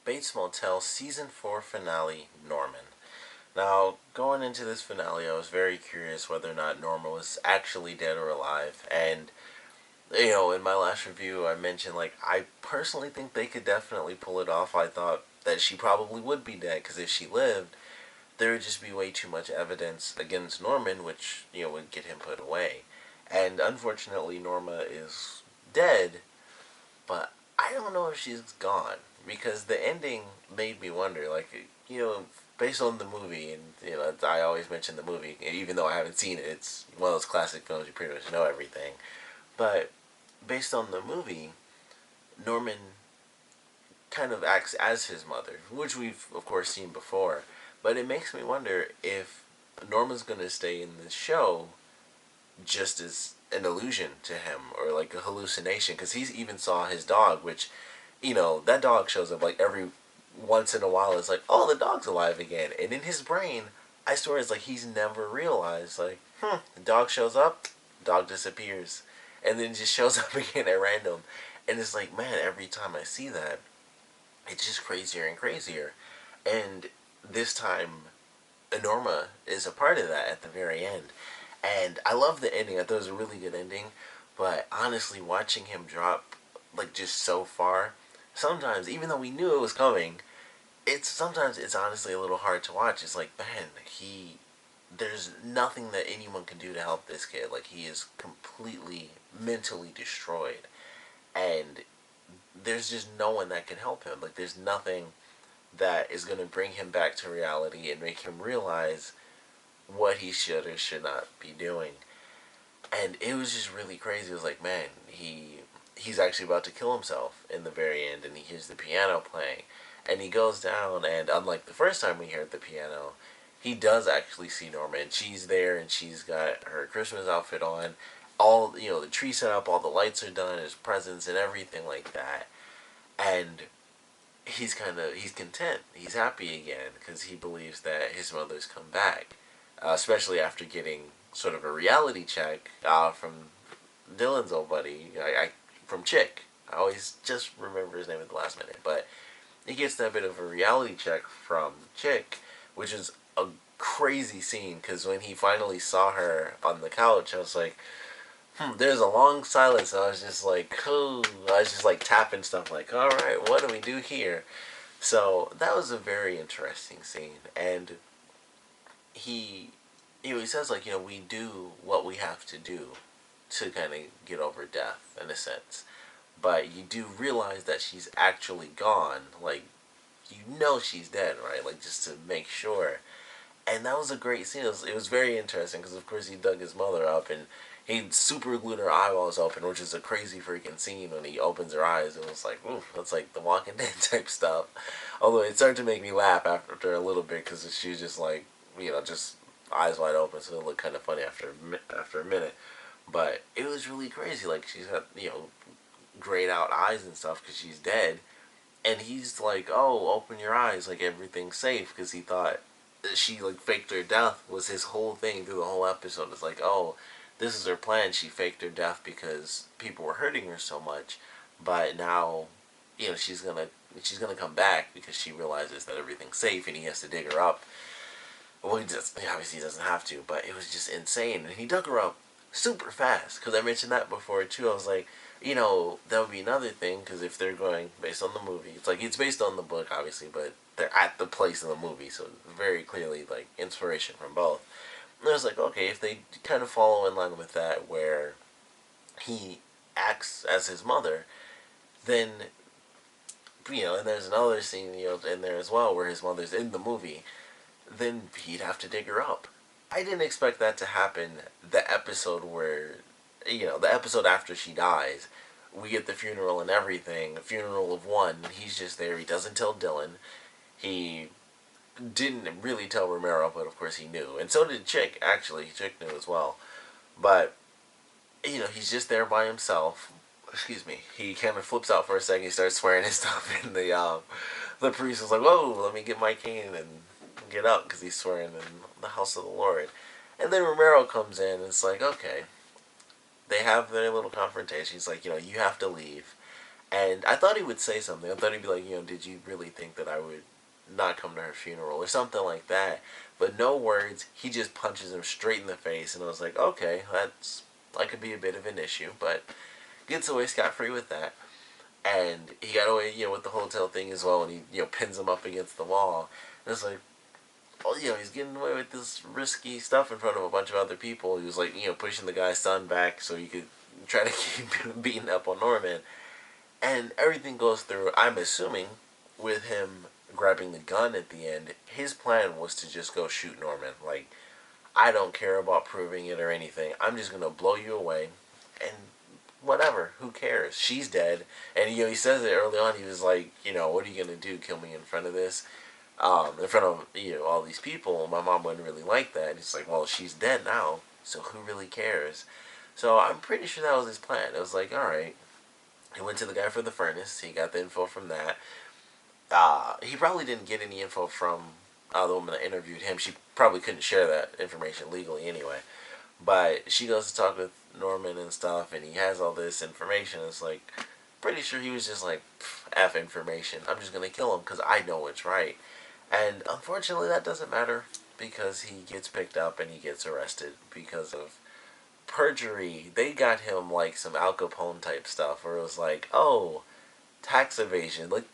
Bates Motel Season 4 Finale, Norman. Now, going into this finale, I was very curious whether or not Norma was actually dead or alive. And, in my last review, I mentioned, I personally think they could definitely pull it off. I thought that she probably would be dead, because if she lived, there would just be way too much evidence against Norman, which, would get him put away. And unfortunately, Norma is dead, but I don't know if she's gone because the ending made me wonder. Based on the movie, and I always mention the movie, even though I haven't seen it. It's one of those classic films you pretty much know everything. But based on the movie, Norman kind of acts as his mother, which we've of course seen before. But it makes me wonder if Norma's gonna stay in the show just as an illusion to him or like a hallucination, because he even saw his dog, which that dog shows up like every once in a while. It's like, oh, the dog's alive again, and in his brain I swear it's like he's never realized, like, the dog shows up, dog disappears, and then just shows up again at random. And it's like, man, every time I see that, it's just crazier and crazier. And this time Norma is a part of that at the very end. And I love the ending. I thought it was a really good ending. But honestly, watching him drop, like, just so far, sometimes, even though we knew it was coming, sometimes it's honestly a little hard to watch. It's like, man, there's nothing that anyone can do to help this kid. Like, he is completely mentally destroyed. And there's just no one that can help him. Like, there's nothing that is going to bring him back to reality and make him realize what he should or should not be doing. And it was just really crazy. It was like, man, he's actually about to kill himself in the very end, and he hears the piano playing, and he goes down, and unlike the first time we heard the piano, he does actually see Norma, and she's there, and she's got her Christmas outfit on, all, the tree set up, all the lights are done, his presents and everything like that. And he's content, he's happy again, because he believes that his mother's come back, especially after getting sort of a reality check from Dylan's old buddy, from Chick. I always just remember his name at the last minute, but he gets that bit of a reality check from Chick, which is a crazy scene, because when he finally saw her on the couch, I was like, there's a long silence. I was just like, oh, I was just like tapping stuff, like, all right, what do we do here? So that was a very interesting scene, and he, he says, like, we do what we have to do to kind of get over death in a sense, but you do realize that she's actually gone. Like, she's dead, right? Like, just to make sure. And that was a great scene. It was very interesting, because of course he dug his mother up, and he super glued her eyeballs open, which is a crazy freaking scene when he opens her eyes. It was like, ooh, that's like the Walking Dead type stuff. Although it started to make me laugh after a little bit, because she was just like, just eyes wide open, so it looked kind of funny after a minute. But it was really crazy. Like, she's got, grayed out eyes and stuff because she's dead. And he's like, oh, open your eyes, like everything's safe, because he thought she, like, faked her death was his whole thing through the whole episode. It's like, oh, this is her plan. She faked her death because people were hurting her so much, but now, she's gonna come back because she realizes that everything's safe, and he has to dig her up. Well, obviously he doesn't have to, but it was just insane, and he dug her up super fast. Because I mentioned that before too. I was like, that would be another thing, because if they're going based on the movie, it's based on the book, obviously, but they're at the place in the movie, so very clearly, like, inspiration from both. And I was like, okay, if they kind of follow in line with that, where he acts as his mother, then, and there's another scene, in there as well, where his mother's in the movie, then he'd have to dig her up. I didn't expect that to happen the episode where, the episode after she dies. We get the funeral and everything, a funeral of one. He's just there. He doesn't tell Dylan. He didn't really tell Romero, but of course he knew. And so did Chick, actually. Chick knew as well. But, he's just there by himself. Excuse me. He kind of flips out for a second. He starts swearing his stuff. And the priest was like, whoa, let me get my cane and get up, because he's swearing in the house of the Lord. And then Romero comes in, and it's like, okay. They have their little confrontation. He's like, you have to leave. And I thought he would say something. I thought he'd be like, did you really think that I would not come to her funeral or something like that? But no words. He just punches him straight in the face, and I was like, okay, that could be a bit of an issue, but gets away scot free with that. And he got away, with the hotel thing as well, and he, pins him up against the wall. And it's like, oh, he's getting away with this risky stuff in front of a bunch of other people. He was like, pushing the guy's son back so he could try to keep beating up on Norman. And everything goes through, I'm assuming, with him grabbing the gun at the end. His plan was to just go shoot Norman. Like, I don't care about proving it or anything. I'm just going to blow you away. And whatever, who cares? She's dead. And, he says it early on. He was like, what are you going to do? Kill me in front of this? In front of, all these people? My mom wouldn't really like that. And he's like, well, she's dead now. So who really cares? So I'm pretty sure that was his plan. It was like, alright. He went to the guy for the furnace. He got the info from that. He probably didn't get any info from the woman that interviewed him. She probably couldn't share that information legally anyway. But she goes to talk with Norman and stuff, and he has all this information. It's like, pretty sure he was just like, F information. I'm just going to kill him because I know what's right. And unfortunately, that doesn't matter because he gets picked up and he gets arrested because of perjury. They got him like some Al Capone type stuff where it was like, oh, tax evasion, like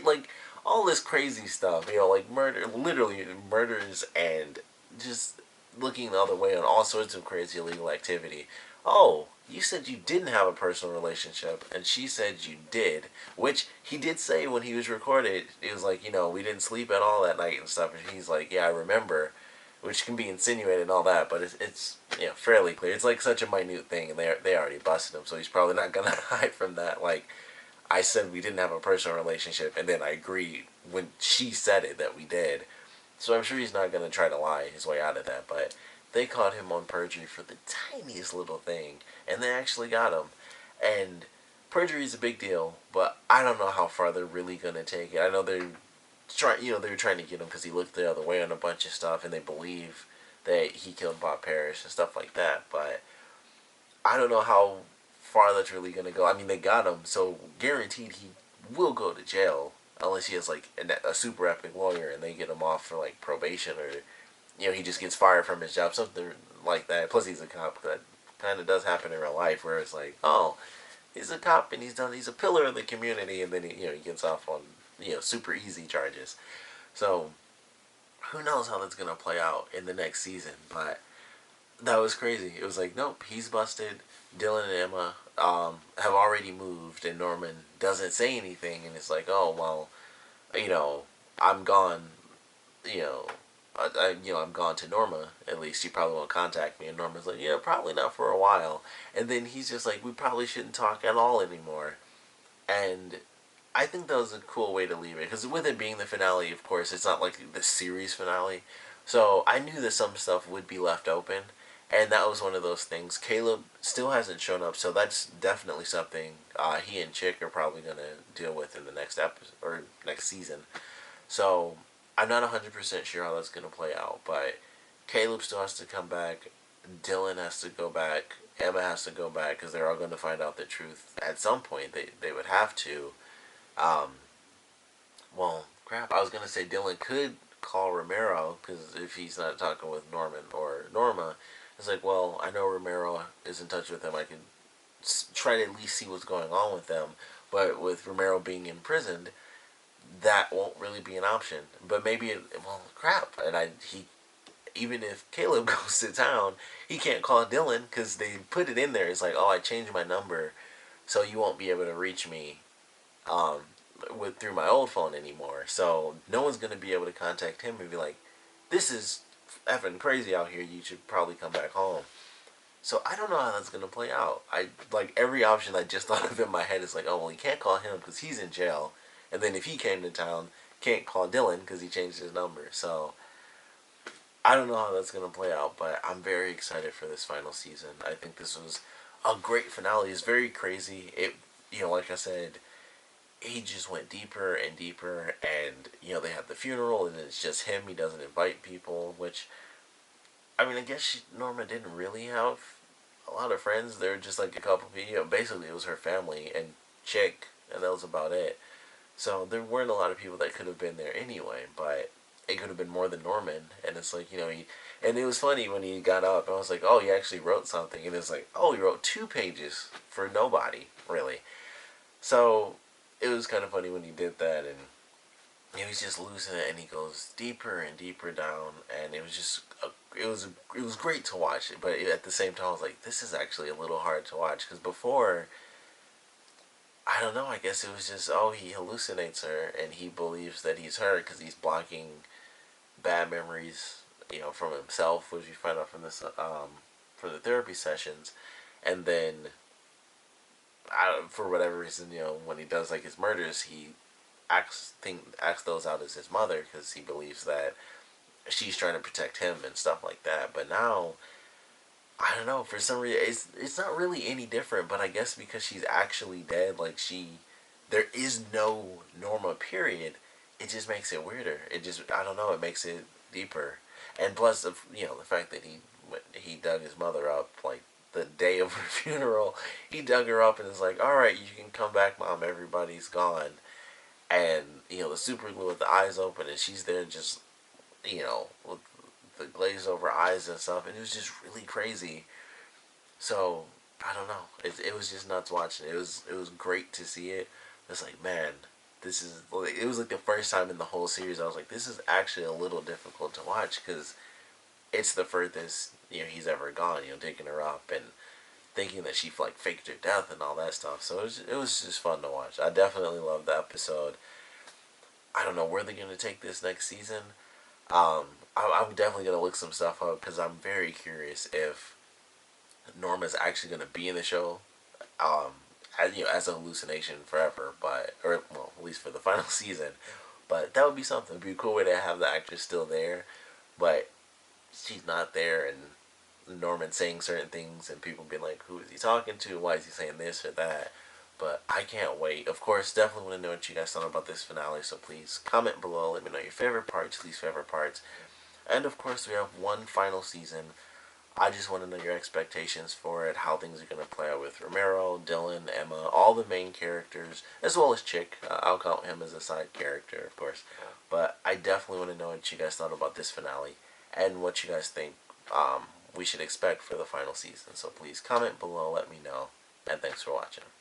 like all this crazy stuff, like murder, literally murders, and just looking the other way on all sorts of crazy illegal activity. Oh, you said you didn't have a personal relationship, and she said you did, which he did say when he was recorded. It was like, we didn't sleep at all that night and stuff, and he's like, yeah, I remember, which can be insinuated and all that, but it's fairly clear. It's like such a minute thing, and they already busted him, so he's probably not gonna hide from that. Like, I said we didn't have a personal relationship, and then I agreed when she said it that we did. So I'm sure he's not going to try to lie his way out of that, but they caught him on perjury for the tiniest little thing, and they actually got him. And perjury is a big deal, but I don't know how far they're really going to take it. I know they're trying, they were trying to get him because he looked the other way on a bunch of stuff, and they believe that he killed Bob Parrish and stuff like that, but I don't know how far that's really going to go. I mean, they got him, so guaranteed he will go to jail unless he has like a super epic lawyer and they get him off for like probation, or he just gets fired from his job, something like that. Plus he's a cop. That kind of does happen in real life where it's like, oh, he's a cop and he's a pillar of the community, and then he gets off on super easy charges. So who knows how that's going to play out in the next season, but that was crazy. It was like, nope, he's busted. Dylan and Emma have already moved, and Norman doesn't say anything, and it's like, oh well, I'm gone. You know, I'm gone to Norma. At least she probably won't contact me. And Norma's like, yeah, probably not for a while. And then he's just like, we probably shouldn't talk at all anymore. And I think that was a cool way to leave it, because with it being the finale, of course, it's not like the series finale. So I knew that some stuff would be left open, and that was one of those things. Caleb still hasn't shown up, so that's definitely something he and Chick are probably going to deal with in the next episode or next season. So I'm not 100% sure how that's going to play out, but Caleb still has to come back. Dylan has to go back. Emma has to go back because they're all going to find out the truth at some point. They would have to. Um, well, crap. I was going to say Dylan could call Romero, because if he's not talking with Norman or Norma, it's like, well, I know Romero is in touch with him. I can try to at least see what's going on with them. But with Romero being imprisoned, that won't really be an option. But maybe well, crap. And he even if Caleb goes to town, he can't call Dylan because they put it in there. It's like, oh, I changed my number, so you won't be able to reach me um, through my old phone anymore. So no one's gonna be able to contact him and be like, this is effing crazy out here. You should probably come back home. So I don't know how that's gonna play out. I like every option I just thought of in my head is like, oh well, he can't call him because he's in jail, and then if he came to town, can't call Dylan because he changed his number. So I don't know how that's gonna play out, but I'm very excited for this final season. I think this was a great finale. It's very crazy. It, like I said, he just went deeper and deeper, and they had the funeral, and it's just him. He doesn't invite people, which I mean, I guess Norma didn't really have a lot of friends. They were just like a couple of people. Basically, it was her family, and chick, and that was about it. So there weren't a lot of people that could have been there anyway, but it could have been more than Norman. And it's like, and it was funny when he got up. I was like, oh, he actually wrote something. And it's like, oh, he wrote 2 pages for nobody, really. So it was kind of funny when he did that, and he was just losing it, and he goes deeper and deeper down, and it was just it was great to watch. But at the same time, I was like, this is actually a little hard to watch because before, I don't know. I guess it was just, oh, he hallucinates her and he believes that he's her because he's blocking bad memories, from himself, which we find out from the therapy sessions, and then for whatever reason, when he does like his murders, he acts those out as his mother because he believes that she's trying to protect him and stuff like that. But now, I don't know. For some reason, it's not really any different. But I guess because she's actually dead, like there is no Norma. Period. It just makes it weirder. It just, I don't know. It makes it deeper. And plus, the fact that he dug his mother up like the day of her funeral. He dug her up and is like, "All right, you can come back, mom. Everybody's gone." And the super glue with the eyes open, and she's there just with the glazed over eyes and stuff, and it was just really crazy. So I don't know. It was just nuts watching. It was great to see it. It's like, man, this is. It was like the first time in the whole series I was like, this is actually a little difficult to watch because it's the furthest he's ever gone. Taking her up and thinking that she like faked her death and all that stuff. So it was just fun to watch. I definitely loved the episode. I don't know where they're gonna take this next season. I'm definitely gonna look some stuff up because I'm very curious if Norma's actually gonna be in the show, um, as a hallucination forever, or well, at least for the final season. But that would be something. It'd be a cool way to have the actress still there, but she's not there, and Norman saying certain things, and people being like, "Who is he talking to? Why is he saying this or that?" But I can't wait. Of course, definitely want to know what you guys thought about this finale. So please comment below. Let me know your favorite parts, least favorite parts. And of course, we have one final season. I just want to know your expectations for it, how things are going to play out with Romero, Dylan, Emma, all the main characters, as well as Chick. I'll count him as a side character, of course. But I definitely want to know what you guys thought about this finale and what you guys think we should expect for the final season. So please comment below, let me know, and thanks for watching.